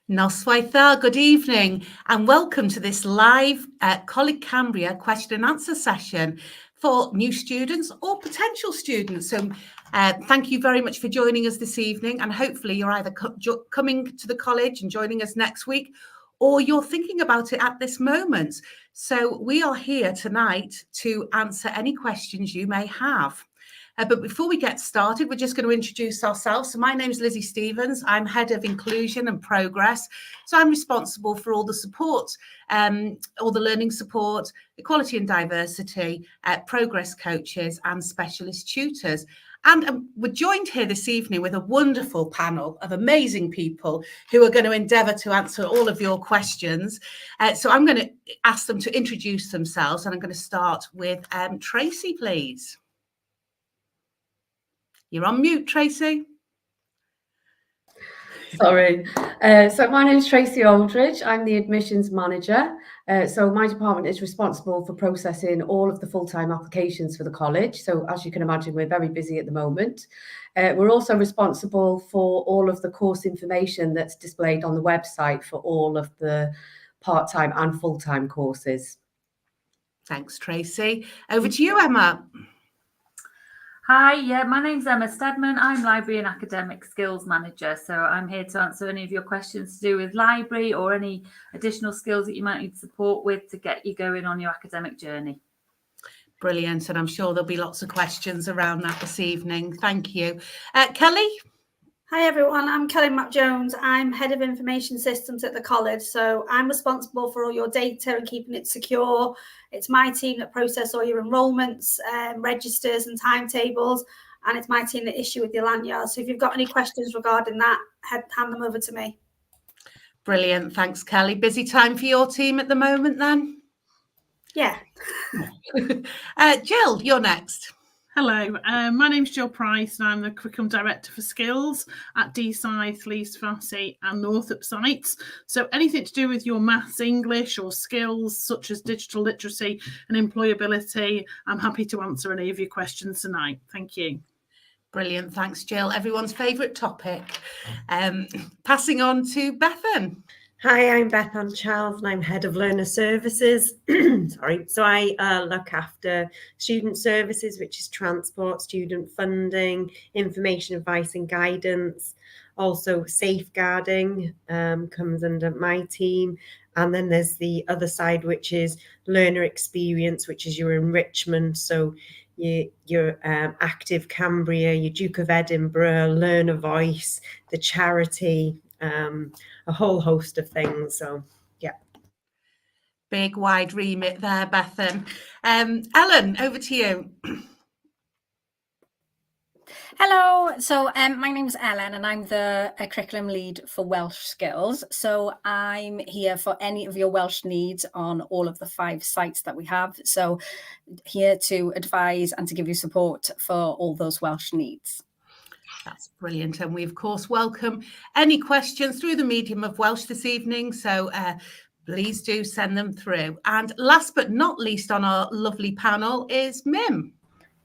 Noswaith, good evening and welcome to this live Coleg Cambria question and answer session for new students or potential students. So thank you very much for joining us this evening, and hopefully you're either coming to the college and joining us next week, or you're thinking about it at this moment. So we are here tonight to answer any questions you may have. But before we get started, we're just going to introduce ourselves. So my name is Lizzie Stevens. I'm Head of Inclusion and Progress. So I'm responsible for all the support, all the learning support, equality and diversity, progress coaches and specialist tutors. And we're joined here this evening with a wonderful panel of amazing people who are going to endeavour to answer all of your questions. So I'm going to ask them to introduce themselves, and I'm going to start with Tracy, please. You're on mute, Tracy. Sorry. So my name is Tracy Aldridge. I'm the admissions manager. So my department is responsible for processing all of the full-time applications for the college. So as you can imagine, we're very busy at the moment. We're also responsible for all of the course information that's displayed on the website for all of the part-time and full-time courses. Thanks, Tracy. Over to you, Emma. Hi, my name's Emma Stedman. I'm Library and Academic Skills Manager. So I'm here to answer any of your questions to do with library or any additional skills that you might need support with to get you going on your academic journey. Brilliant. And I'm sure there'll be lots of questions around that this evening. Thank you. Kelly? Hi everyone, I'm Kelly Mack-Jones. I'm Head of Information Systems at the college. So I'm responsible for all your data and keeping it secure. It's my team that process all your enrolments, registers and timetables. And it's my team that issue with your lanyards. So if you've got any questions regarding that, hand them over to me. Brilliant. Thanks, Kelly. Busy time for your team at the moment then? Yeah. Jill, you're next. Hello, my name's Jill Price and I'm the Curriculum Director for Skills at Deeside, Leeds Fassy and Northup sites. So anything to do with your maths, English or skills such as digital literacy and employability, I'm happy to answer any of your questions tonight. Thank you. Brilliant. Thanks, Jill. Everyone's favourite topic. Passing on to Bethan. Hi, I'm Bethan Charles and I'm Head of Learner Services. Sorry. So I look after student services, which is transport, student funding, information, advice and guidance. Also safeguarding comes under my team. And then there's the other side, which is learner experience, which is your enrichment. So your Active Cambria, your Duke of Edinburgh, Learner Voice, the charity, a whole host of things. So yeah, big wide remit there, Bethan. Ellen, over to you. Hello, so my name's Ellen and I'm the curriculum lead for Welsh Skills. So I'm here for any of your Welsh needs on all of the 5 sites that we have. So here to advise and to give you support for all those Welsh needs. That's brilliant. And we, of course, welcome any questions through the medium of Welsh this evening. So please do send them through. And last but not least on our lovely panel is Mim.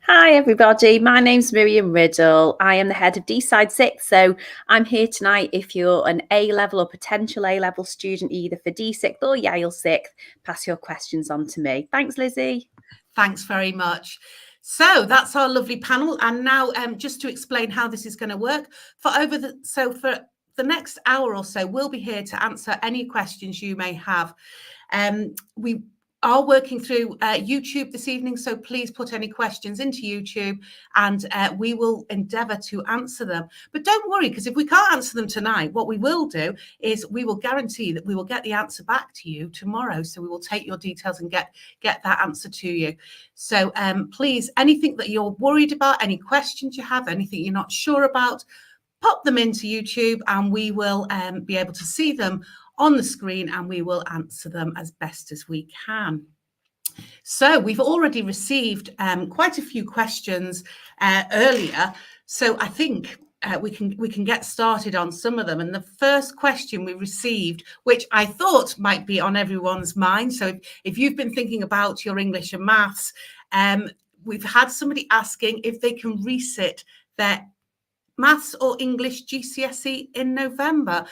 Hi, everybody. My name's Miriam Riddle. I am the head of Deeside 6. So I'm here tonight if you're an A-level or potential A-level student, either for D6 or Yale 6, pass your questions on to me. Thanks, Lizzie. Thanks very much. So that's our lovely panel. And now just to explain how this is going to work, for the next hour or so, we'll be here to answer any questions you may have. We are working through YouTube this evening, so please put any questions into YouTube and we will endeavour to answer them. But don't worry, because if we can't answer them tonight, what we will do is we will guarantee that we will get the answer back to you tomorrow. So we will take your details and get that answer to you. So please, anything that you're worried about, any questions you have, anything you're not sure about, pop them into YouTube and we will be able to see them on the screen and we will answer them as best as we can. So we've already received quite a few questions earlier. So I think we can get started on some of them. And the first question we received, which I thought might be on everyone's mind. So if you've been thinking about your English and maths, we've had somebody asking if they can resit their Maths or English GCSE in November?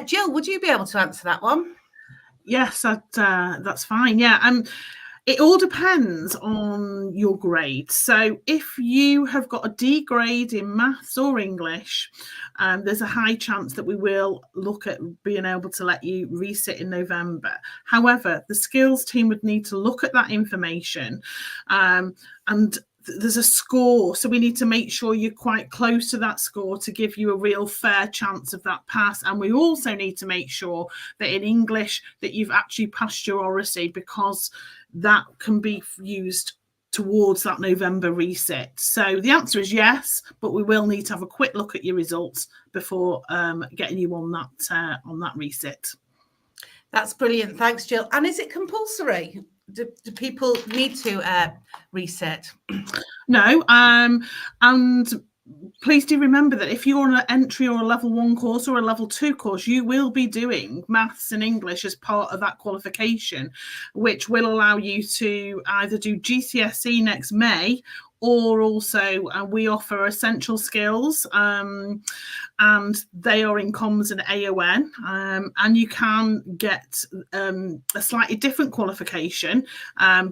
Jill, would you be able to answer that one? Yes, that's fine. Yeah, it all depends on your grade. So if you have got a D grade in maths or English, there's a high chance that we will look at being able to let you resit in November. However, the skills team would need to look at that information, and there's a score, so we need to make sure you're quite close to that score to give you a real fair chance of that pass. And we also need to make sure that in English that you've actually passed your oracy, because that can be used towards that November reset. So the answer is yes, but we will need to have a quick look at your results before getting you on that reset. That's brilliant. Thanks, Jill. And is it compulsory? Do people need to reset? No. And please do remember that if you're on an entry or a level 1 course or a level 2 course, you will be doing maths and English as part of that qualification, which will allow you to either do GCSE next May, or also we offer essential skills, and they are in comms and AON, and you can get a slightly different qualification,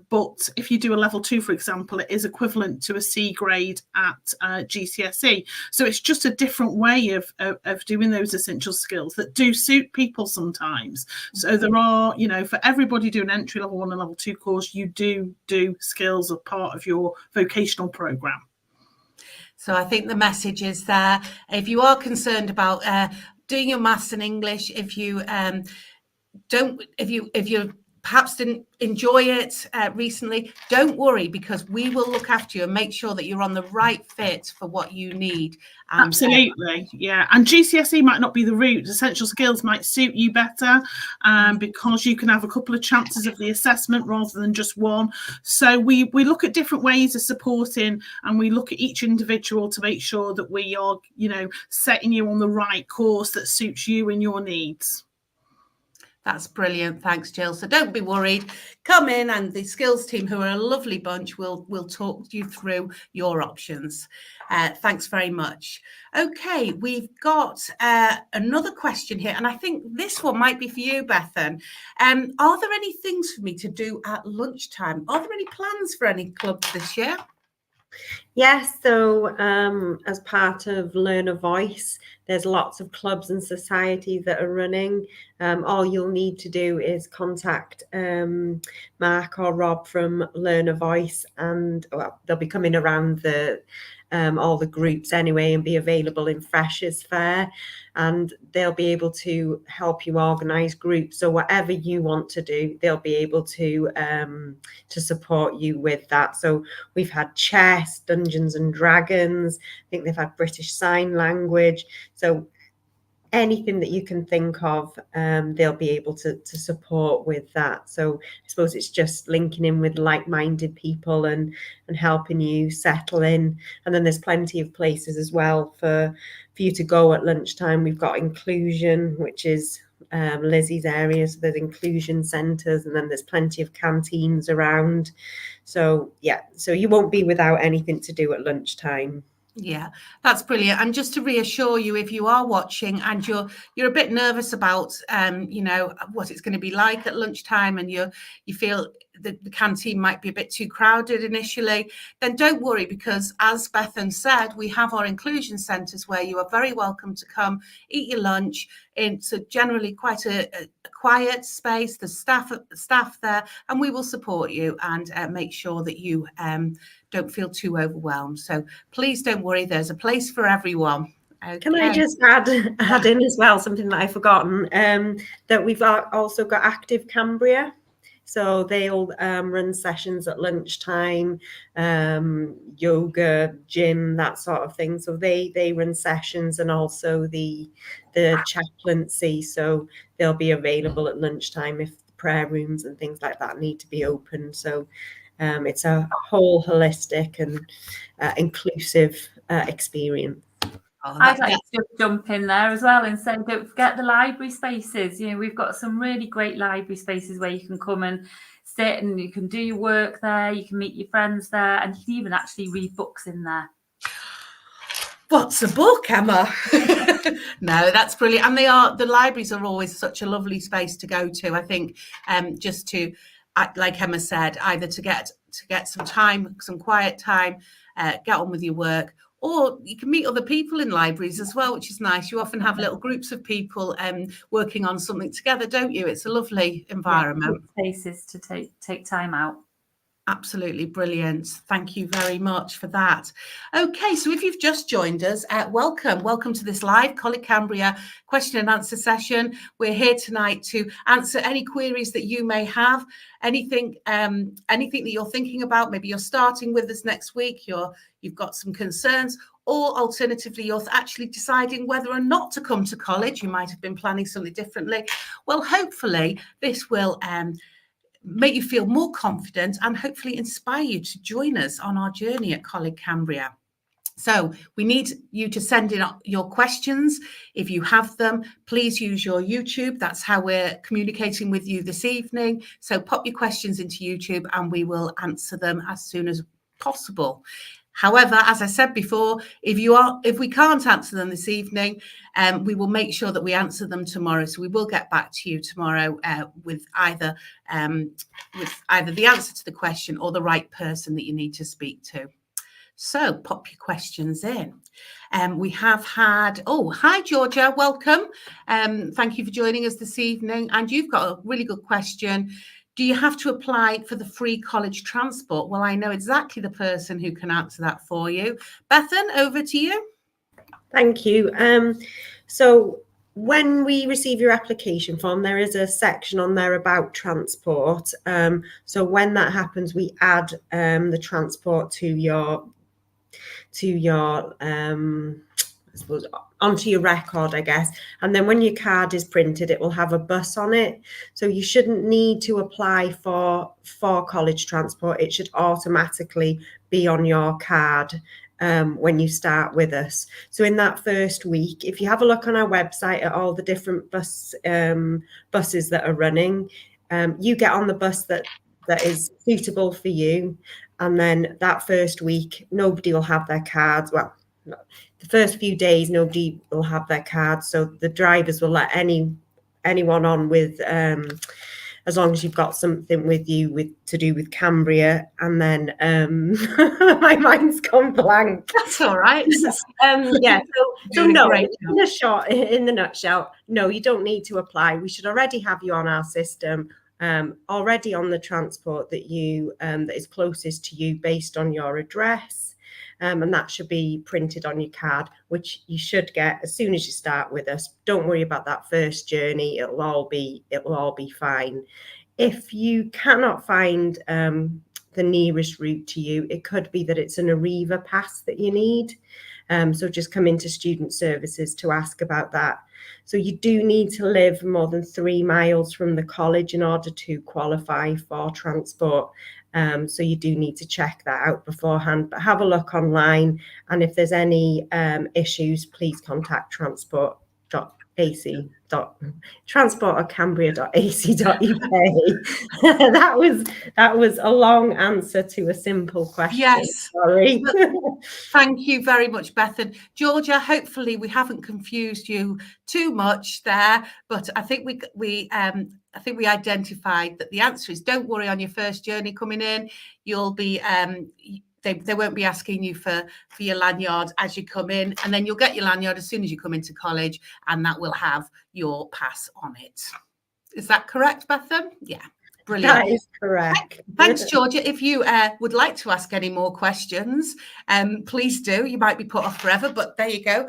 but if you do a level 2, for example, it is equivalent to a C grade at GCSE. So it's just a different way of doing those essential skills that do suit people sometimes. So there are, for everybody doing an entry level 1 and level 2 course, you do skills as part of your vocational program. So I think the message is there. If you are concerned about doing your maths and English, if you perhaps didn't enjoy it recently, don't worry, because we will look after you and make sure that you're on the right fit for what you need. And, absolutely, yeah. And GCSE might not be the route. Essential skills might suit you better, because you can have a couple of chances of the assessment rather than just one. So we look at different ways of supporting, and we look at each individual to make sure that we are, setting you on the right course that suits you and your needs. That's brilliant. Thanks, Jill. So don't be worried. Come in, and the skills team, who are a lovely bunch, will talk you through your options. Thanks very much. Okay, we've got another question here, and I think this one might be for you, Bethan. Are there any things for me to do at lunchtime? Are there any plans for any clubs this year? Yes, so as part of Learn a Voice, there's lots of clubs and societies that are running. All you'll need to do is contact Mark or Rob from Learn a Voice, and they'll be coming around all the groups anyway, and be available in Freshers Fair, and they'll be able to help you organise groups. So whatever you want to do, they'll be able to support you with that. So we've had chess, Dungeons and Dragons. I think they've had British Sign Language. So anything that you can think of, they'll be able to support with that. So I suppose it's just linking in with like-minded people and helping you settle in. And then there's plenty of places as well for you to go at lunchtime. We've got inclusion, which is Lizzie's area. So there's inclusion centres, and then there's plenty of canteens around. So yeah, so you won't be without anything to do at lunchtime. Yeah, that's brilliant. And just to reassure you, if you are watching and you're a bit nervous about what it's going to be like at lunchtime, and you feel that the canteen might be a bit too crowded initially, then don't worry, because as Bethan said, we have our inclusion centres where you are very welcome to come eat your lunch. It's generally quite a quiet space. There's staff there, and we will support you and make sure that you don't feel too overwhelmed. So please don't worry, there's a place for everyone. Okay. Can I just add in as well something that I've forgotten, that we've also got Active Cambria. So they'll run sessions at lunchtime, yoga, gym, that sort of thing. So they run sessions, and also the chaplaincy. So they'll be available at lunchtime if the prayer rooms and things like that need to be open. So it's a whole holistic and inclusive experience. Oh, I'd like to just jump in there as well and say, don't forget the library spaces. We've got some really great library spaces where you can come and sit, and you can do your work there, you can meet your friends there, and you can even actually read books in there. What's a book, Emma? No, that's brilliant. And the libraries are always such a lovely space to go to. I think just to, like Emma said, either to get some time, some quiet time, get on with your work, or you can meet other people in libraries as well, which is nice. You often have little groups of people working on something together, don't you? It's a lovely environment. Spaces to take time out. Absolutely brilliant. Thank you very much for that. Okay, so if you've just joined us, welcome to this live Coleg Cambria question and answer session. We're here tonight to answer any queries that you may have, anything that you're thinking about. Maybe you're starting with us next week, you've got some concerns, or alternatively, you're actually deciding whether or not to come to college. You might have been planning something differently. Well, hopefully this will make you feel more confident and hopefully inspire you to join us on our journey at Coleg Cambria. So we need you to send in your questions. If you have them, please use your YouTube. That's how we're communicating with you this evening. So pop your questions into YouTube and we will answer them as soon as possible. However, as I said before, if we can't answer them this evening, we will make sure that we answer them tomorrow. So we will get back to you tomorrow with either the answer to the question or the right person that you need to speak to. So pop your questions in. We have had, hi Georgia, welcome. Thank you for joining us this evening. And you've got a really good question. Do you have to apply for the free college transport? Well, I know exactly the person who can answer that for you. Bethan, over to you. Thank you. So when we receive your application form, there is a section on there about transport. So when that happens, we add the transport to your I suppose onto your record, I guess. And then when your card is printed, it will have a bus on it. So you shouldn't need to apply for college transport. It should automatically be on your card when you start with us. So in that first week, if you have a look on our website at all the different buses that are running, you get on the bus that is suitable for you. And then that first week, nobody will have their cards. Well, the first few days, nobody will have their cards. So the drivers will let anyone on with, as long as you've got something with you to do with Cambria. And then my mind's gone blank. That's all right. Yeah. So no, in the nutshell, no, you don't need to apply. We should already have you on our system. Already on the transport that is closest to you based on your address, and that should be printed on your card, which you should get as soon as you start with us. Don't worry about that first journey; it'll all be fine. If you cannot find the nearest route to you, it could be that it's an Arriva pass that you need. So just come into Student Services to ask about that. So you do need to live more than 3 miles from the college in order to qualify for transport. So you do need to check that out beforehand, but have a look online. And if there's any issues, please contact transport@cambria.ac.uk. That was a long answer to a simple question. Yes. Sorry. Thank you very much, Bethan. Georgia, hopefully we haven't confused you too much there, but I think we identified that the answer is don't worry. On your first journey coming in, you'll be they won't be asking you for your lanyard as you come in, and then you'll get your lanyard as soon as you come into college, and that will have your pass on it. Is that correct, Bethan? Yeah. Brilliant. That is correct. Thanks, Georgia. If you would like to ask any more questions, please do. You might be put off forever, but there you go.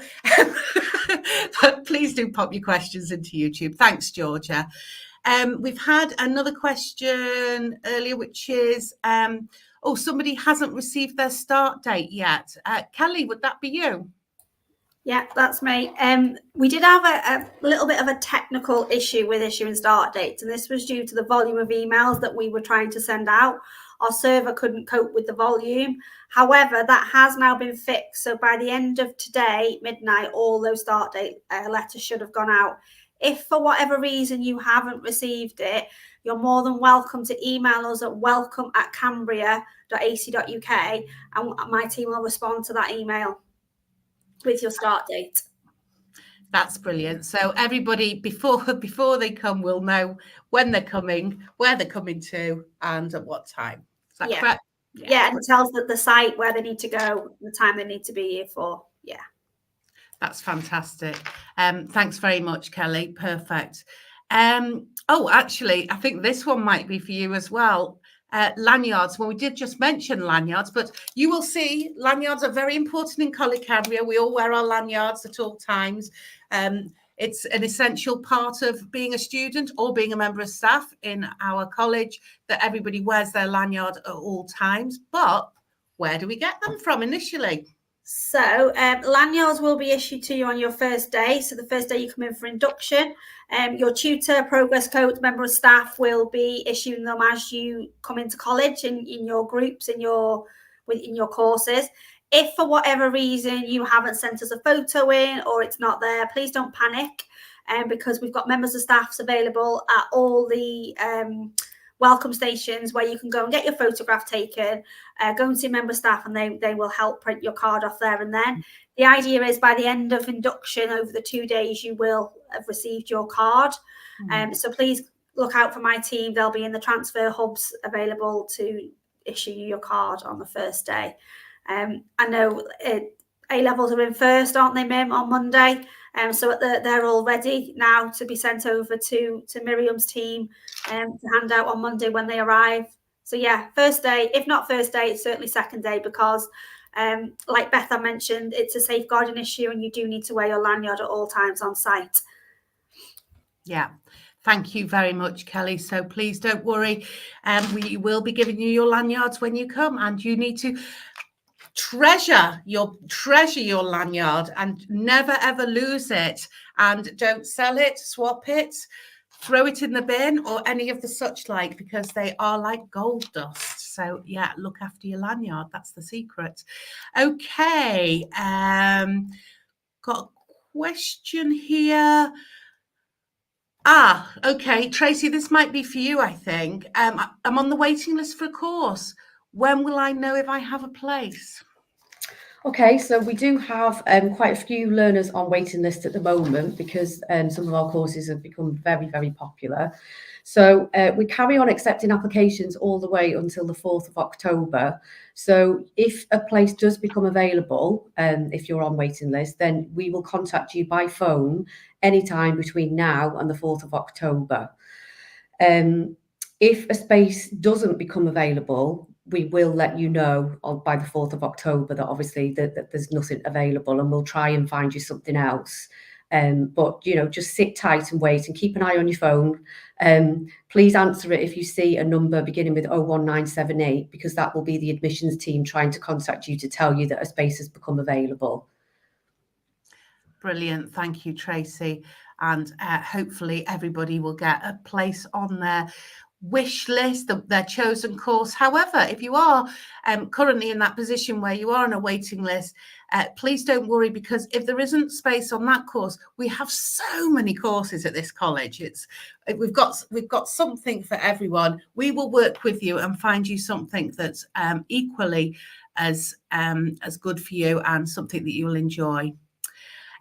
But please do pop your questions into YouTube. Thanks, Georgia. We've had another question earlier, which is, somebody hasn't received their start date yet. Kelly, would that be you? Yeah, that's me. We did have a little bit of a technical issue with issuing start dates, and this was due to the volume of emails that we were trying to send out. Our server couldn't cope with the volume. However, that has now been fixed. So by the end of today, midnight, all those start date letters should have gone out. If for whatever reason you haven't received it, you're more than welcome to email us at welcome@cambria.ac.uk, and my team will respond to that email. with your start date. That's brilliant. So everybody before they come will know when they're coming, where they're coming to, and at what time. Is that correct? Yeah, and it tells the site where they need to go, the time they need to be here for. Yeah. That's fantastic. Thanks very much, Kelly. Perfect. Oh, actually, I think this one might be for you as well. Lanyards. Well, we did just mention lanyards, but you will see lanyards are very important in Coleg Cambria. We all wear our lanyards at all times. It's an essential part of being a student or being a member of staff in our college that everybody wears their lanyard at all times. But where do we get them from initially? So lanyards will be issued to you on your first day. So the first day you come in for induction, your tutor, progress coach, member of staff will be issuing them as you come into college in your groups, in your courses. If for whatever reason you haven't sent us a photo in or it's not there, please don't panic, because we've got members of staffs available at all the welcome stations where you can go and get your photograph taken, go and see member staff, and they will help print your card off there and then. The idea is by the end of induction over the 2 days, you will have received your card. So please look out for my team. They'll be in the transfer hubs available to issue you your card on the first day. I know A-levels are in first, aren't they, Mim, on Monday? So they're all ready now to be sent over to Miriam's team to hand out on Monday when they arrive. So yeah, first day. If not first day, it's certainly second day because, like Beth mentioned, it's a safeguarding issue and you do need to wear your lanyard at all times on site. Yeah. Thank you very much, Kelly. So please don't worry. We will be giving you your lanyards when you come, and you need to treasure your lanyard and never ever lose it, and don't sell it, swap it, throw it in the bin or any of the such like, because they are like gold dust. So yeah, look after your lanyard. That's the secret. Okay. Got a question here. Okay, Tracy, this might be for you, I think. I'm on the waiting list for a course. When will I know if I have a place? Okay, so we do have quite a few learners on waiting list at the moment because some of our courses have become very, very popular. So we carry on accepting applications all the way until the 4th of October. So if a place does become available, if you're on waiting list, then we will contact you by phone anytime between now and the 4th of October. If a space doesn't become available, we will let you know by the 4th of October that obviously that there's nothing available, and we'll try and find you something else. But, you know, just sit tight and wait and keep an eye on your phone. Please answer it if you see a number beginning with 01978, because that will be the admissions team trying to contact you to tell you that a space has become available. Brilliant. Thank you, Tracy. And hopefully everybody will get a place on their wish list, their chosen course. However, if you are currently in that position where you are on a waiting list, please don't worry, because if there isn't space on that course, we have so many courses at this college. We've got something for everyone. We will work with you and find you something that's equally as good for you and something that you'll enjoy.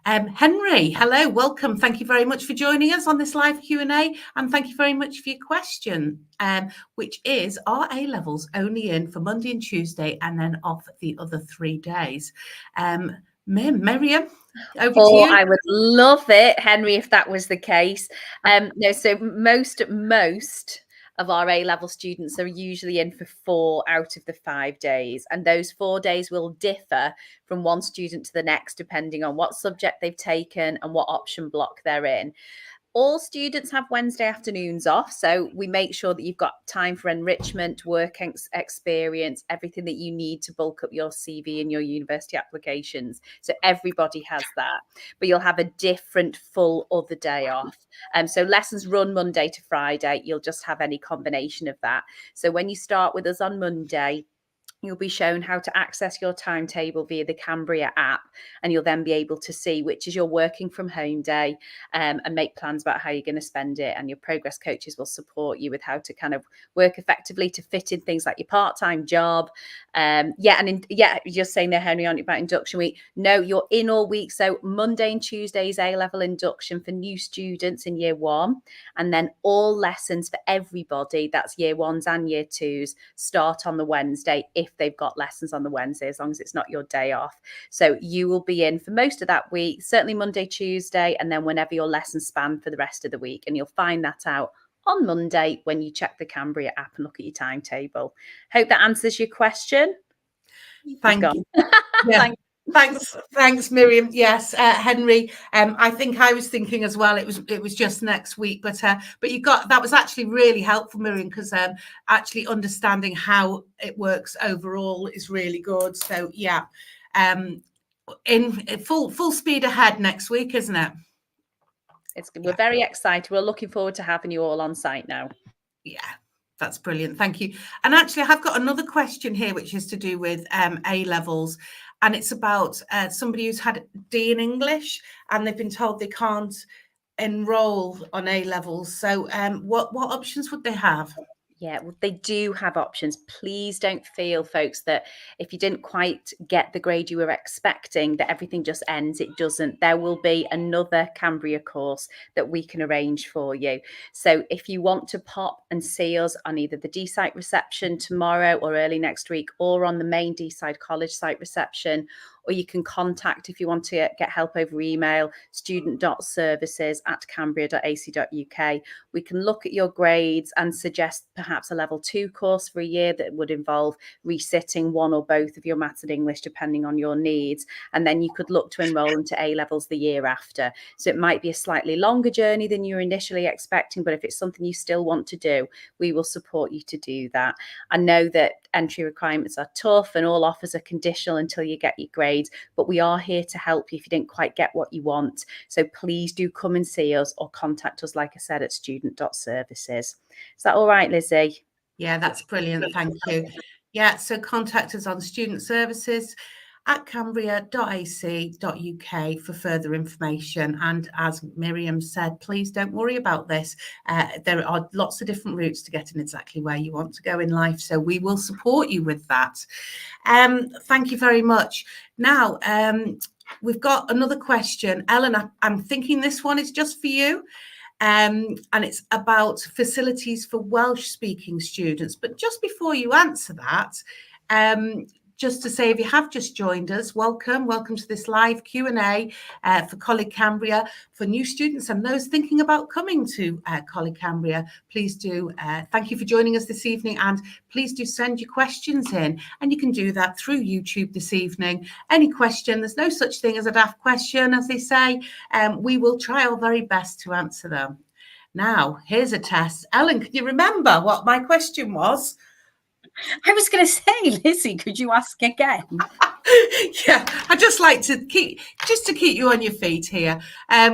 Henry, hello, welcome. Thank you very much for joining us on this live Q&A, and thank you very much for your question, which is, are A-levels only in for Monday and Tuesday and then off the other 3 days? Miriam, over to you. I would love it, Henry, if that was the case. No, so most of our A-level students are usually in for 4 out of the 5 days. And those 4 days will differ from one student to the next, depending on what subject they've taken and what option block they're in. All students have Wednesday afternoons off, so we make sure that you've got time for enrichment, work experience, everything that you need to bulk up your CV and your university applications. So everybody has that, but you'll have a different full other day off. So lessons run Monday to Friday. You'll just have any combination of that. So when you start with us on Monday, you'll be shown how to access your timetable via the Cambria app, and you'll then be able to see which is your working from home day, and make plans about how you're going to spend it. And your progress coaches will support you with how to kind of work effectively to fit in things like your part-time job. You're saying there, Henry, aren't you, about induction week? No, you're in all week. So Monday and Tuesday is A-level induction for new students in year 1, and then all lessons for everybody, that's year 1s and year 2s, start on the Wednesday if they've got lessons on the Wednesday, as long as it's not your day off. So you will be in for most of that week, certainly Monday, Tuesday, and then whenever your lessons span for the rest of the week. And you'll find that out on Monday when you check the Cambria app and look at your timetable. Hope that answers your question. Thank you. Yeah. Thanks, Miriam. Yes, Henry. I think I was thinking as well. It was just next week, but you got that was actually really helpful, Miriam, because actually understanding how it works overall is really good. So yeah, in full speed ahead next week, isn't it? We're very excited. We're looking forward to having you all on site now. Yeah. That's brilliant. Thank you. And actually, I have got another question here, which is to do with A-levels. And it's about somebody who's had D in English and they've been told they can't enroll on A-levels. So what options would they have? Yeah, well, they do have options. Please don't feel, folks, that if you didn't quite get the grade you were expecting, that everything just ends. It doesn't. There will be another Cambria course that we can arrange for you. So if you want to pop and see us on either the D-site reception tomorrow or early next week, or on the main D-side college site reception, or you can contact, if you want to get help over email, student.services@cambria.ac.uk. We can look at your grades and suggest perhaps a level 2 course for a year that would involve resitting one or both of your maths and English, depending on your needs. And then you could look to enroll into A-levels the year after. So it might be a slightly longer journey than you were initially expecting, but if it's something you still want to do, we will support you to do that. I know that entry requirements are tough and all offers are conditional until you get your grades, but we are here to help you if you didn't quite get what you want. So please do come and see us or contact us, like I said, at student.services. Is that all right, Lizzie? Yeah, that's brilliant. Thank you. Yeah, so contact us on student services at cambria.ac.uk for further information. And as Miriam said, please don't worry about this. There are lots of different routes to getting exactly where you want to go in life. So we will support you with that. Thank you very much. Now, we've got another question. Ellen, I'm thinking this one is just for you. And it's about facilities for Welsh-speaking students. But just before you answer that, just to say, if you have just joined us, welcome to this live Q&A for Coleg Cambria for new students and those thinking about coming to Coleg Cambria. Please do thank you for joining us this evening, and please do send your questions in, and you can do that through YouTube this evening. Any question, there's no such thing as a daft question, as they say. We will try our very best to answer them. Now, here's a test. Ellen, can you remember what my question was? I was going to say, Lizzie, could you ask again? Yeah, I'd just like to keep you on your feet here.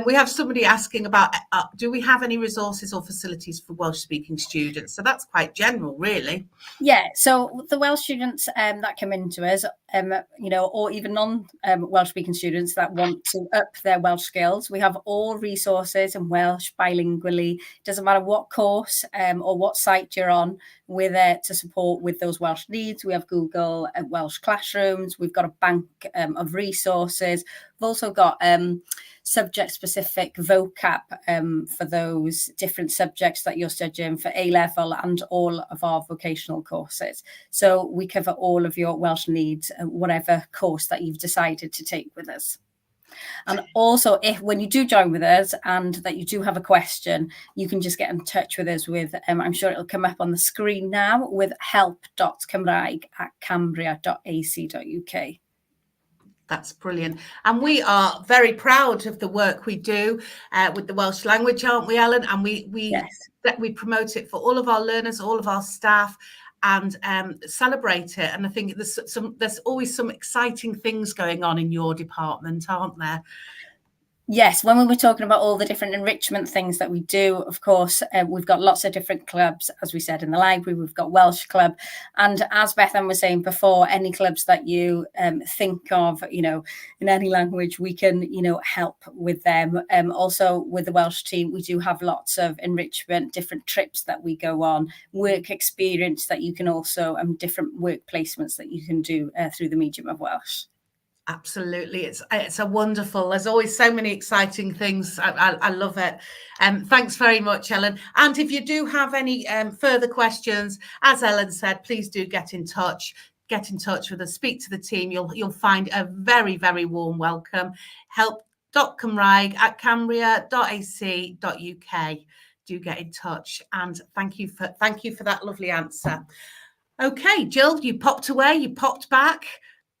We have somebody asking about, do we have any resources or facilities for Welsh-speaking students? So that's quite general, really. Yeah, so the Welsh students that come into us, or even non-Welsh-speaking students that want to up their Welsh skills, we have all resources in Welsh bilingually. Doesn't matter what course or what site you're on, we're there to support with those Welsh needs. We have Google Welsh classrooms. We've got a bank of resources. We've also got subject-specific vocab for those different subjects that you're studying for A-level and all of our vocational courses. So we cover all of your Welsh needs, whatever course that you've decided to take with us. And also, when you do join with us and that you do have a question, you can just get in touch with us with, I'm sure it'll come up on the screen now, with help.cymraeg@cambria.ac.uk. That's brilliant. And we are very proud of the work we do with the Welsh language, aren't we, Ellen? And we promote it for all of our learners, all of our staff, and celebrate it. And I think there's always some exciting things going on in your department, aren't there? Yes, when we were talking about all the different enrichment things that we do, of course, we've got lots of different clubs, as we said, in the library. We've got Welsh Club. And as Bethan was saying before, any clubs that you think of, you know, in any language, we can, you know, help with them. Also, with the Welsh team, we do have lots of enrichment, different trips that we go on, work experience that you can also, different work placements that you can do through the medium of Welsh. Absolutely, it's a wonderful. There's always so many exciting things. I love it. Thanks very much, Ellen. And if you do have any further questions, as Ellen said, please do get in touch. Get in touch with us. Speak to the team. You'll find a very, very warm welcome. help.cymraeg@cambria.ac.uk. Do get in touch, and thank you for that lovely answer. Okay, Jill, you popped away. You popped back.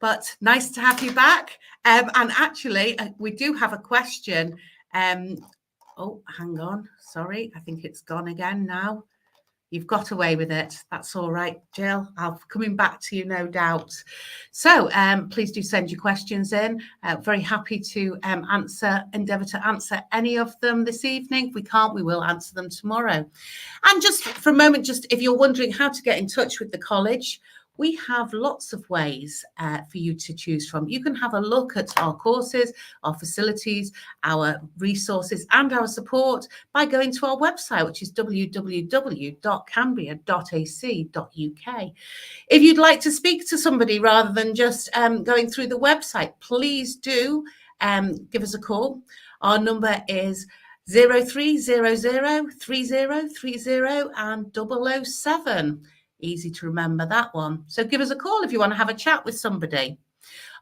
But nice to have you back. And actually, we do have a question. Oh, hang on. Sorry, I think it's gone again now. You've got away with it. That's all right, Jill. I'll be coming back to you, no doubt. So please do send your questions in. Very happy to endeavour to answer any of them this evening. If we can't, we will answer them tomorrow. And just for a moment, just if you're wondering how to get in touch with the college, we have lots of ways for you to choose from. You can have a look at our courses, our facilities, our resources and our support by going to our website, which is www.cambria.ac.uk. If you'd like to speak to somebody rather than just going through the website, please do give us a call. Our number is 0300 3030 and 007. Easy to remember that one. So give us a call if you want to have a chat with somebody.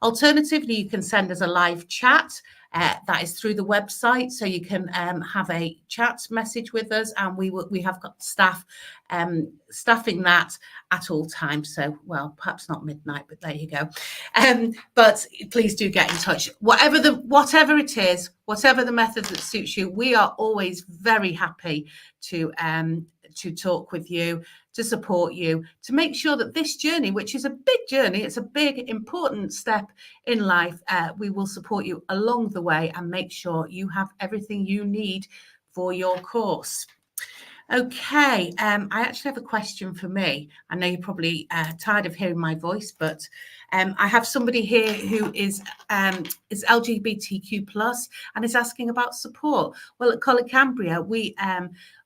Alternatively, you can send us a live chat. That is through the website, so you can have a chat message with us, and we have got staff staffing that at all times. So, well, perhaps not midnight, but there you go. But please do get in touch. Whatever it is, whatever the method that suits you, we are always very happy to talk with you, to support you, to make sure that this journey, which is a big journey, it's a big, important step in life, we will support you along the way and make sure you have everything you need for your course. Okay, I actually have a question for me. I know you're probably tired of hearing my voice, but I have somebody here who is LGBTQ+ and is asking about support. Well, at Coleg Cambria, we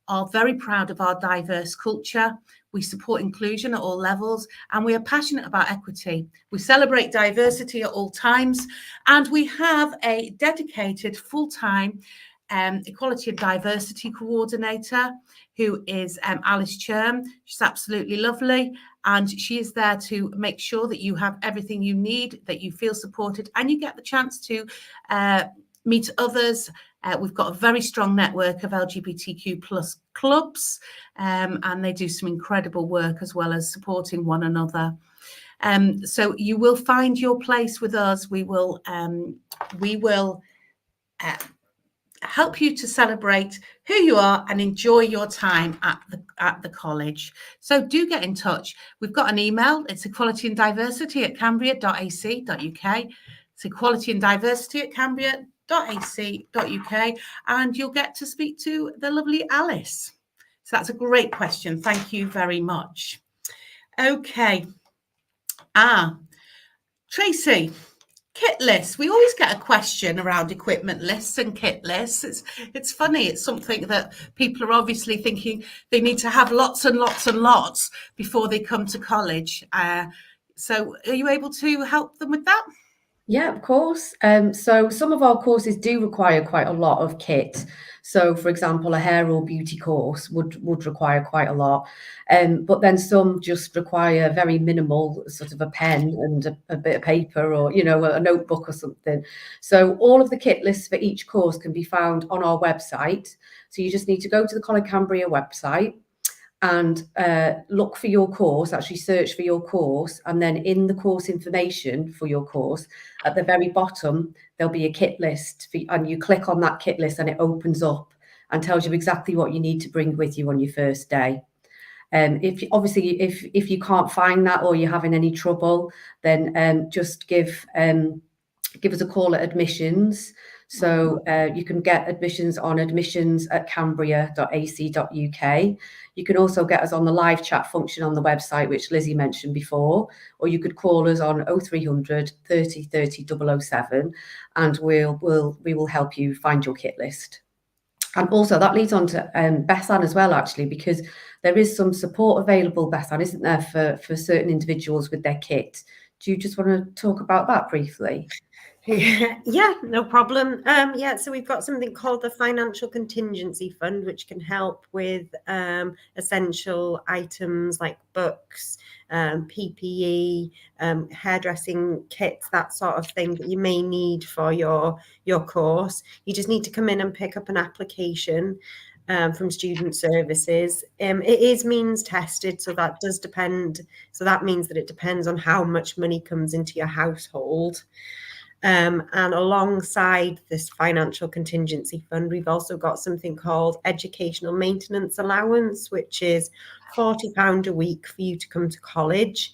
are very proud of our diverse culture. We support inclusion at all levels, and we are passionate about equity. We celebrate diversity at all times, and we have a dedicated full-time equality and diversity coordinator who is Alice Churm. She's absolutely lovely, and she is there to make sure that you have everything you need, that you feel supported, and you get the chance to meet others. We've got a very strong network of LGBTQ+ clubs, and they do some incredible work as well as supporting one another. So you will find your place with us. We will help you to celebrate who you are and enjoy your time at the college. So do get in touch. We've got an email. It's equalityanddiversity@cambria.ac.uk. It's equalityanddiversity@cambria.ac.uk, and you'll get to speak to the lovely Alice. So that's a great question. Thank you very much. Okay. Tracy, kit lists. We always get a question around equipment lists and kit lists. It's funny. It's something that people are obviously thinking they need to have lots and lots and lots before they come to college. So are you able to help them with that? Yeah, of course. So some of our courses do require quite a lot of kit. So, for example, a hair or beauty course would require quite a lot. But then some just require very minimal, sort of a pen and a bit of paper, or, you know, a notebook or something. So all of the kit lists for each course can be found on our website. So you just need to go to the Coleg Cambria website and look for your course, actually search for your course, and then in the course information for your course, at the very bottom, there'll be a kit list, and you click on that kit list and it opens up and tells you exactly what you need to bring with you on your first day. If you can't find that, or you're having any trouble, then just give us a call at admissions. So you can get admissions on admissions@cambria.ac.uk. You can also get us on the live chat function on the website, which Lizzie mentioned before, or you could call us on 0300 30 30 007, and we will help you find your kit list. And also that leads on to Bethan as well, actually, because there is some support available, Bethan, isn't there, for certain individuals with their kit. Do you just want to talk about that briefly? Yeah, no problem. So we've got something called the Financial Contingency Fund, which can help with essential items like books, PPE, hairdressing kits, that sort of thing that you may need for your course. You just need to come in and pick up an application from Student Services. It is means tested, so that does depend. So that means that it depends on how much money comes into your household. And alongside this financial contingency fund, we've also got something called educational maintenance allowance, which is £40 a week for you to come to college.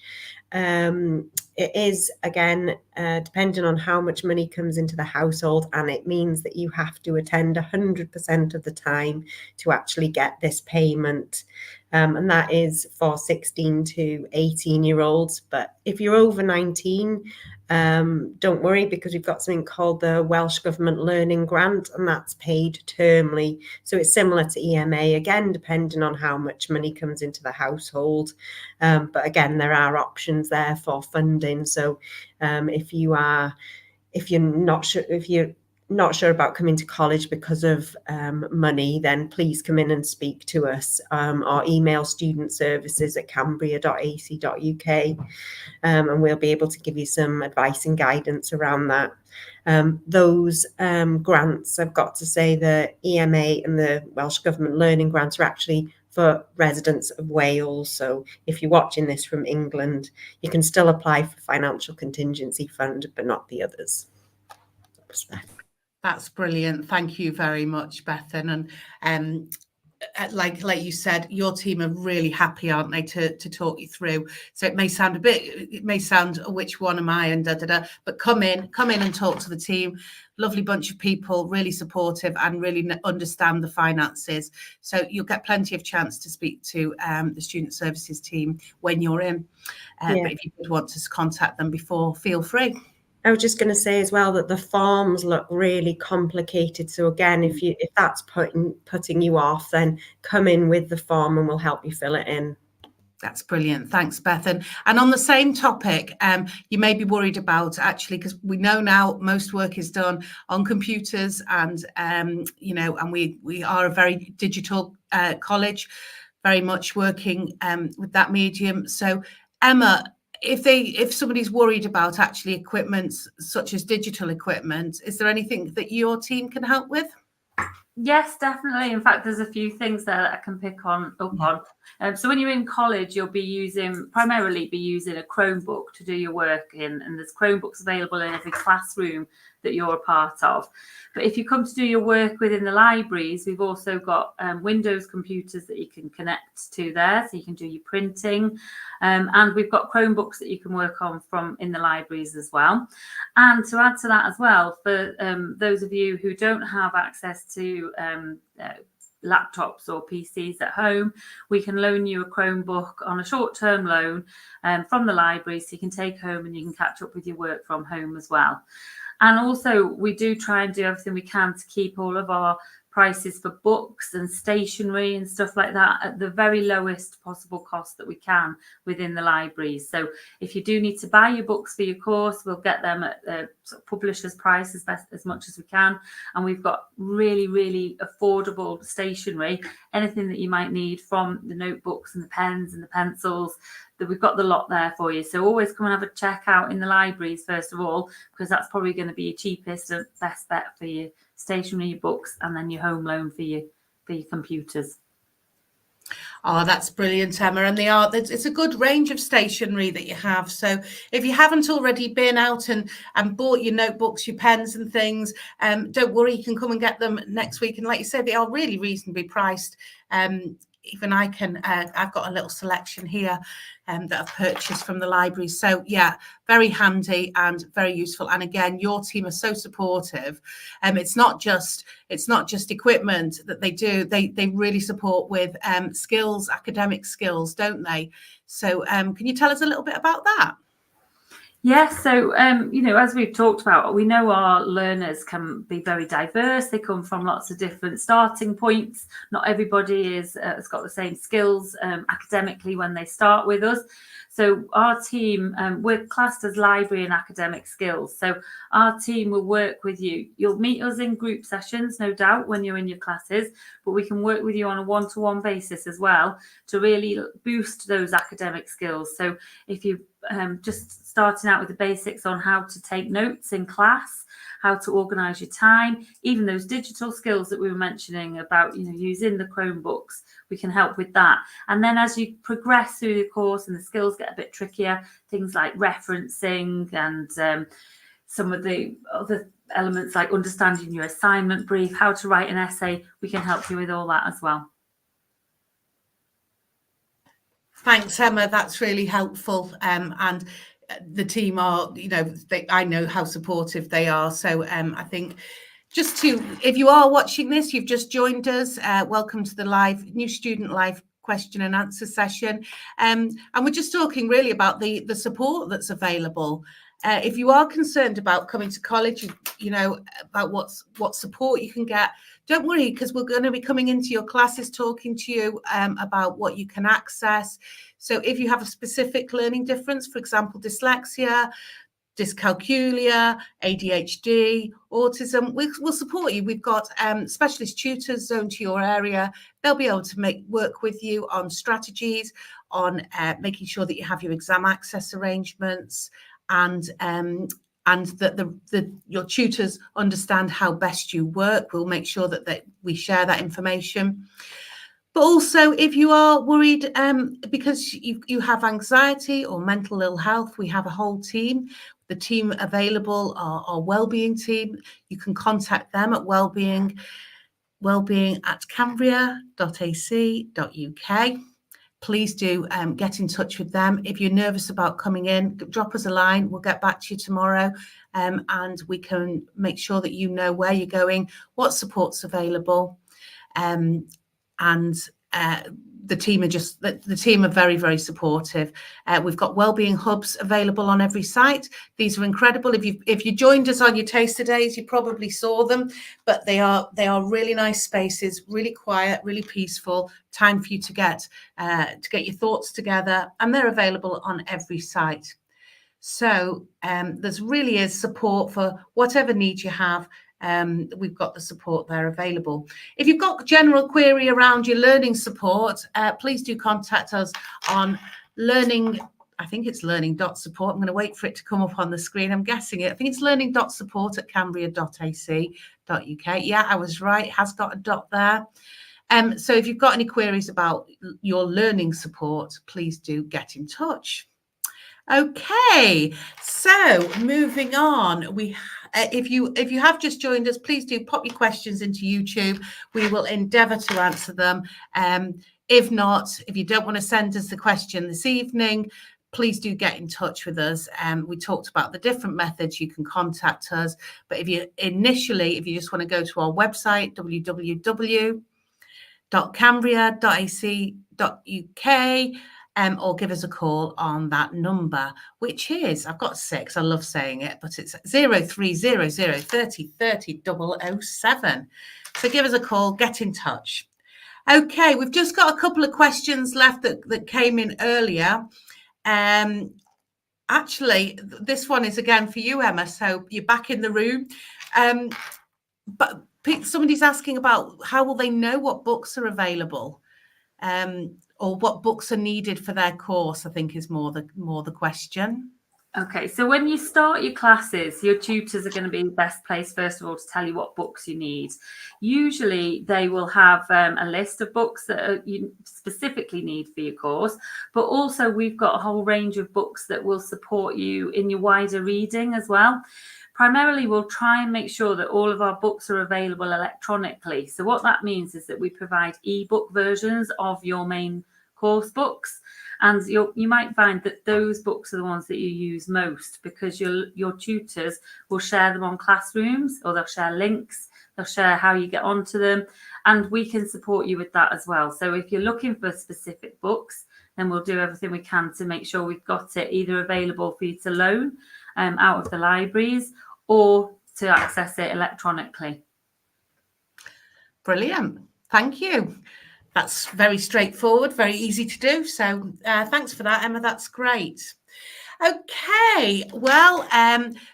It is, again, depending on how much money comes into the household, and it means that you have to attend 100% of the time to actually get this payment. And that is for 16 to 18-year-olds. But if you're over 19, don't worry, because we've got something called the Welsh Government Learning Grant, and that's paid termly. So it's similar to EMA, again, depending on how much money comes into the household. But again, there are options there for funding. So if you're not sure about coming to college because of money, then please come in and speak to us, or email studentservices@cambria.ac.uk, and we'll be able to give you some advice and guidance around that. Those grants, I've got to say, the EMA and the Welsh Government Learning Grants are actually for residents of Wales. So if you're watching this from England, you can still apply for Financial Contingency Fund, but not the others. That's brilliant. Thank you very much, Bethan. And like you said, your team are really happy, aren't they, to talk you through. So it may sound which one am I and but come in and talk to the team. Lovely bunch of people, really supportive and really understand the finances. So you'll get plenty of chance to speak to the Student Services team when you're in. But if you would want to contact them before, feel free. I was just going to say as well that the forms look really complicated. So again, if that's putting you off, then come in with the form and we'll help you fill it in. That's brilliant. Thanks, Bethan. And on the same topic, you may be worried about, actually, because we know now most work is done on computers, and and we are a very digital college, very much working with that medium. So Emma, if somebody's worried about actually equipment such as digital equipment, is there anything that your team can help with? Yes, definitely. In fact, there's a few things there that I can pick on. So when you're in college, you'll primarily be using a Chromebook to do your work in, and there's Chromebooks available in every classroom that you're a part of. But if you come to do your work within the libraries, we've also got Windows computers that you can connect to there, so you can do your printing. And we've got Chromebooks that you can work on from in the libraries as well. And to add to that as well, for those of you who don't have access to laptops or PCs at home, we can loan you a Chromebook on a short-term loan from the library, so you can take home and you can catch up with your work from home as well. And also, we do try and do everything we can to keep all of our prices for books and stationery and stuff like that at the very lowest possible cost that we can within the libraries. So if you do need to buy your books for your course, we'll get them at the publisher's price as much as we can. And we've got really, really affordable stationery, anything that you might need, from the notebooks and the pens and the pencils, that we've got the lot there for you. So always come and have a check out in the libraries first of all, because that's probably going to be your cheapest and best bet for your stationery, your books, and then your home loan for your computers. Oh, that's brilliant, Emma. And it's a good range of stationery that you have. So if you haven't already been out and bought your notebooks, your pens and things, don't worry, you can come and get them next week. And like you said, they are really reasonably priced. even I can, I've got a little selection here that I've purchased from the library. So yeah, very handy and very useful. And again, your team are so supportive. It's not just equipment that they do. They really support with skills, academic skills, don't they? So can you tell us a little bit about that? Yes, so as we've talked about, we know our learners can be very diverse. They come from lots of different starting points. Not everybody has got the same skills academically when they start with us. So our team, we're classed as library and academic skills. So our team will work with you. You'll meet us in group sessions, no doubt, when you're in your classes, but we can work with you on a one-to-one basis as well to really boost those academic skills. So if you just starting out with the basics on how to take notes in class, how to organise your time, even those digital skills that we were mentioning about, using the Chromebooks, we can help with that. And then as you progress through the course and the skills get a bit trickier, things like referencing and some of the other elements like understanding your assignment brief, how to write an essay, we can help you with all that as well. Thanks, Emma. That's really helpful. And the team are, I know how supportive they are. So I think if you are watching this, you've just joined us, welcome to the new student live question and answer session. And we're just talking really about the support that's available. If you are concerned about coming to college, about what support you can get, don't worry, because we're going to be coming into your classes talking to you about what you can access. So if you have a specific learning difference, for example, dyslexia, dyscalculia, ADHD, autism, we'll support you. We've got specialist tutors zoned to your area. They'll be able to work with you on strategies, on making sure that you have your exam access arrangements, and that your tutors understand how best you work. We'll make sure that we share that information. But also, if you are worried because you have anxiety or mental ill health, we have a whole team. The team available, our wellbeing team. You can contact them at wellbeing@cambria.ac.uk. Please do get in touch with them. If you're nervous about coming in, drop us a line. We'll get back to you tomorrow, and we can make sure that you know where you're going, what support's available, and the team are very, very supportive. We've got wellbeing hubs available on every site. These are incredible. If you joined us on your taster days, you probably saw them, but they are really nice spaces, really quiet, really peaceful. Time for you to get your thoughts together, and they're available on every site. So there's really is support for whatever needs you have. We've got the support there available. If you've got general query around your learning support, please do contact us on learning. I think it's learning.support. I'm going to wait for it to come up on the screen. I'm guessing it. I think it's learning.support@cambria.ac.uk. Yeah, I was right. It has got a dot there. So if you've got any queries about your learning support, please do get in touch. Okay, so moving on, if you have just joined us, please do pop your questions into YouTube. We will endeavour to answer them. If not, if you don't want to send us the question this evening, please do get in touch with us. We talked about the different methods you can contact us. But if you just want to go to our website, www.cambria.ac.uk, or give us a call on that number, which is, I've got 6, I love saying it, but it's 0300 30 30 007. So give us a call, get in touch. Okay, we've just got a couple of questions left that came in earlier. Actually, this one is again for you, Emma, so you're back in the room. But somebody's asking about how will they know what books are available? Or what books are needed for their course, I think is more the question. Okay, so when you start your classes, your tutors are going to be the best place, first of all, to tell you what books you need. Usually they will have a list of books that you specifically need for your course, but also we've got a whole range of books that will support you in your wider reading as well. primarily we'll try and make sure that all of our books are available electronically. So what that means is that we provide ebook versions of your main course books, and you might find that those books are the ones that you use most, because your tutors will share them on Classrooms, or they'll share links, they'll share how you get onto them, and we can support you with that as well. So if you're looking for specific books, then we'll do everything we can to make sure we've got it either available for you to loan out of the libraries, or to access it electronically. Brilliant. Thank you. That's very straightforward, very easy to do. So thanks for that, Emma. That's great. Okay, well,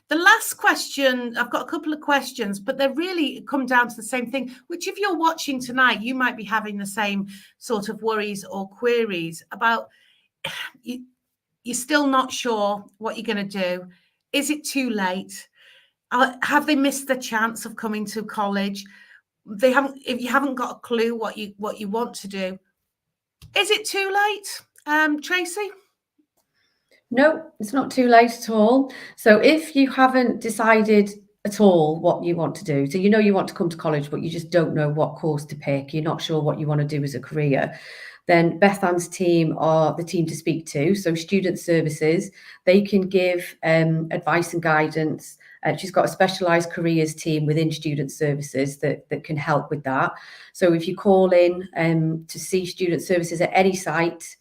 the last question, I've got a couple of questions, but they really come down to the same thing, which if you're watching tonight, you might be having the same sort of worries or queries about, you're still not sure what you're going to do. Is it too late? Have they missed the chance of coming to college? If you haven't got a clue what you want to do, is it too late? Tracy? No, it's not too late at all. So if you haven't decided at all what you want to do, so you know you want to come to college, but you just don't know what course to pick, you're not sure what you want to do as a career, then Beth Ann's team are the team to speak to. So Student Services, they can give advice and guidance. She's got a specialised careers team within Student Services that can help with that. So if you call in to see Student Services at any site,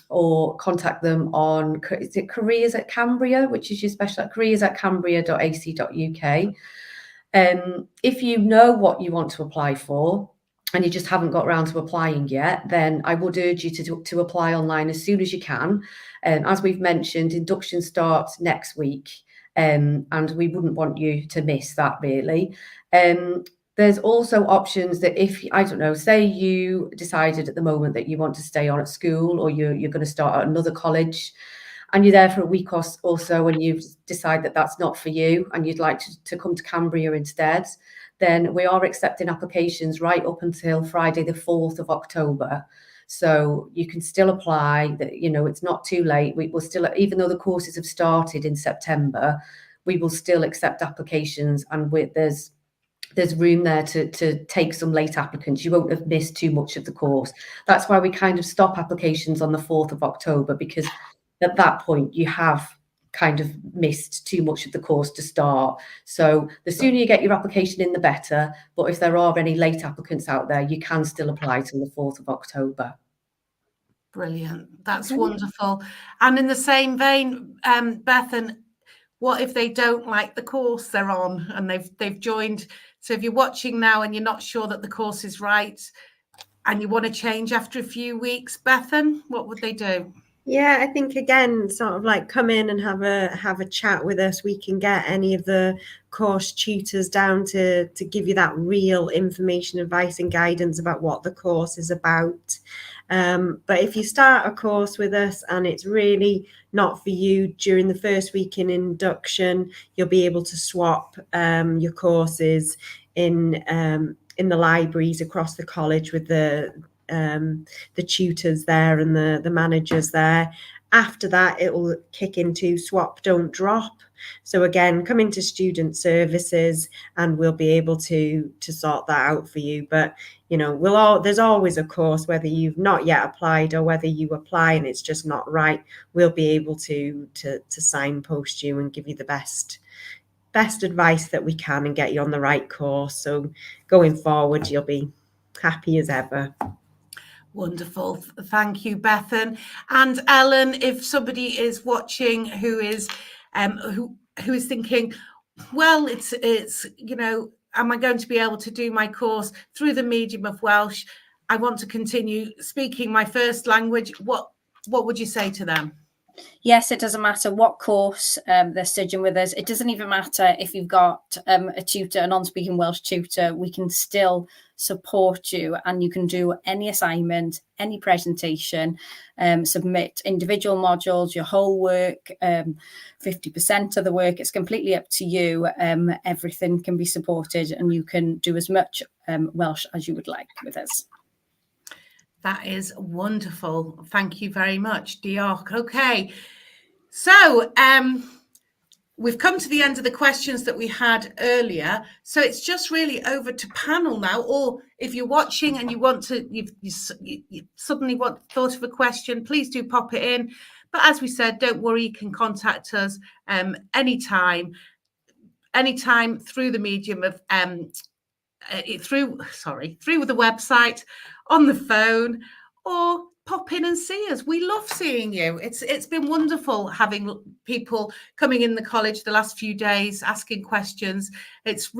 or contact them on, is it Careers at Cambria, which is your special, careers@cambria.ac.uk. If you know what you want to apply for and you just haven't got around to applying yet, then I would urge you to apply online as soon as you can. As we've mentioned, induction starts next week, and we wouldn't want you to miss that, really. There's also options that if, I don't know, say you decided at the moment that you want to stay on at school, or you're going to start at another college, and you're there for a week or so, and you decide that that's not for you and you'd like to come to Cambria instead, then we are accepting applications right up until Friday the 4th of October. So you can still apply. That, you know, it's not too late. We will still, even though the courses have started in September, we will still accept applications, and there's room there to take some late applicants. You won't have missed too much of the course. That's why we kind of stop applications on the 4th of October, because at that point you have kind of missed too much of the course to start. So the sooner you get your application in, the better. But if there are any late applicants out there, you can still apply till the 4th of October. Brilliant. That's wonderful. And in the same vein, Bethan, what if they don't like the course they're on and they've joined? So if you're watching now and you're not sure that the course is right and you want to change after a few weeks, Bethan, what would they do? Yeah, I think again, sort of like come in and have a chat with us. We can get any of the course tutors down to give you that real information, advice and guidance about what the course is about. But if you start a course with us and it's really not for you during the first week in induction, you'll be able to swap your courses in the libraries across the college with the tutors there and the managers there. After that, it will kick into swap, don't drop. So again, come into Student Services and we'll be able to sort that out for you. But you know, there's always a course, whether you've not yet applied or whether you apply and it's just not right, we'll be able to signpost you and give you the best advice that we can and get you on the right course. So going forward, you'll be happy as ever. Wonderful. Thank you, Bethan. And Ellen, if somebody is watching who is thinking, well, it's you know, am I going to be able to do my course through the medium of Welsh? I want to continue speaking my first language. What would you say to them? Yes, it doesn't matter what course they're studying with us. It doesn't even matter if you've got a tutor, a non-speaking Welsh tutor. We can still support you, and you can do any assignment, any presentation, submit individual modules, your whole work, 50% of the work. It's completely up to you. Everything can be supported, and you can do as much Welsh as you would like with us. That is wonderful. Thank you very much, Diolch. Okay, so we've come to the end of the questions that we had earlier. So it's just really over to panel now. Or if you're watching and you want to, you suddenly thought of a question, please do pop it in. But as we said, don't worry, you can contact us anytime through the medium of through the website, on the phone, or pop in and see us. We love seeing you. It's been wonderful having people coming in the college the last few days asking questions. It's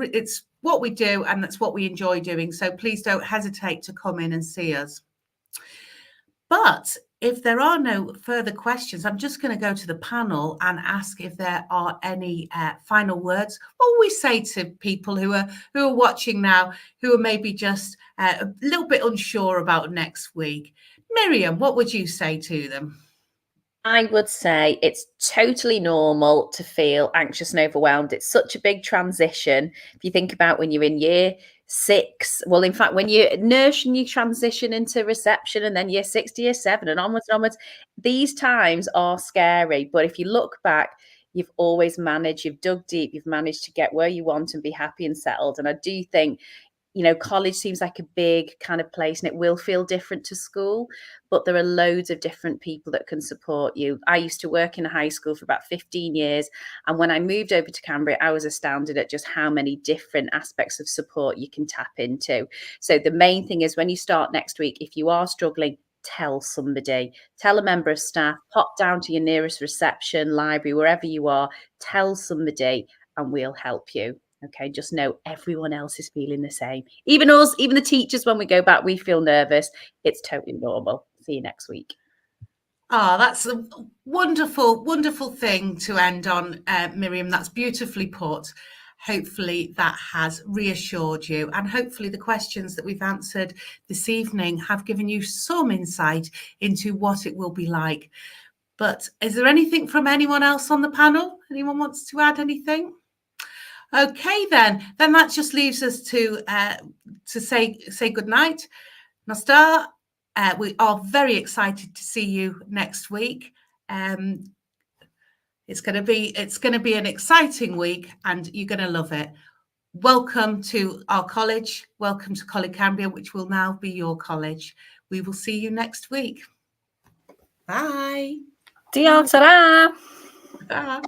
what we do, and that's what we enjoy doing. So please don't hesitate to come in and see us. But if there are no further questions, I'm just going to go to the panel and ask if there are any final words. What will we say to people who are watching now, who are maybe just a little bit unsure about next week? Miriam, what would you say to them? I would say it's totally normal to feel anxious and overwhelmed. It's such a big transition. If you think about when you're in year 6, well, in fact, when you're nurse and you transition into reception, and then year 6 to year 7 and onwards, these times are scary. But if you look back, you've always managed, you've dug deep, you've managed to get where you want and be happy and settled. And I do think, you know, college seems like a big kind of place, and it will feel different to school, but there are loads of different people that can support you. I used to work in a high school for about 15 years. And when I moved over to Cambria, I was astounded at just how many different aspects of support you can tap into. So the main thing is, when you start next week, if you are struggling, tell somebody, tell a member of staff, pop down to your nearest reception, library, wherever you are, tell somebody and we'll help you. Okay, just know everyone else is feeling the same. Even us, even the teachers, when we go back, we feel nervous. It's totally normal. See you next week. Oh, that's a wonderful, wonderful thing to end on, Miriam. That's beautifully put. Hopefully that has reassured you, and hopefully the questions that we've answered this evening have given you some insight into what it will be like. But is there anything from anyone else on the panel? Anyone wants to add anything? Okay, then that just leaves us to say good night. Nastar, we are very excited to see you next week. It's going to be an exciting week, and you're going to love it. Welcome to our college. Welcome to Coleg Cambria, which will now be your college. We will see you next week. Bye. Diolch, ta-ra. Bye.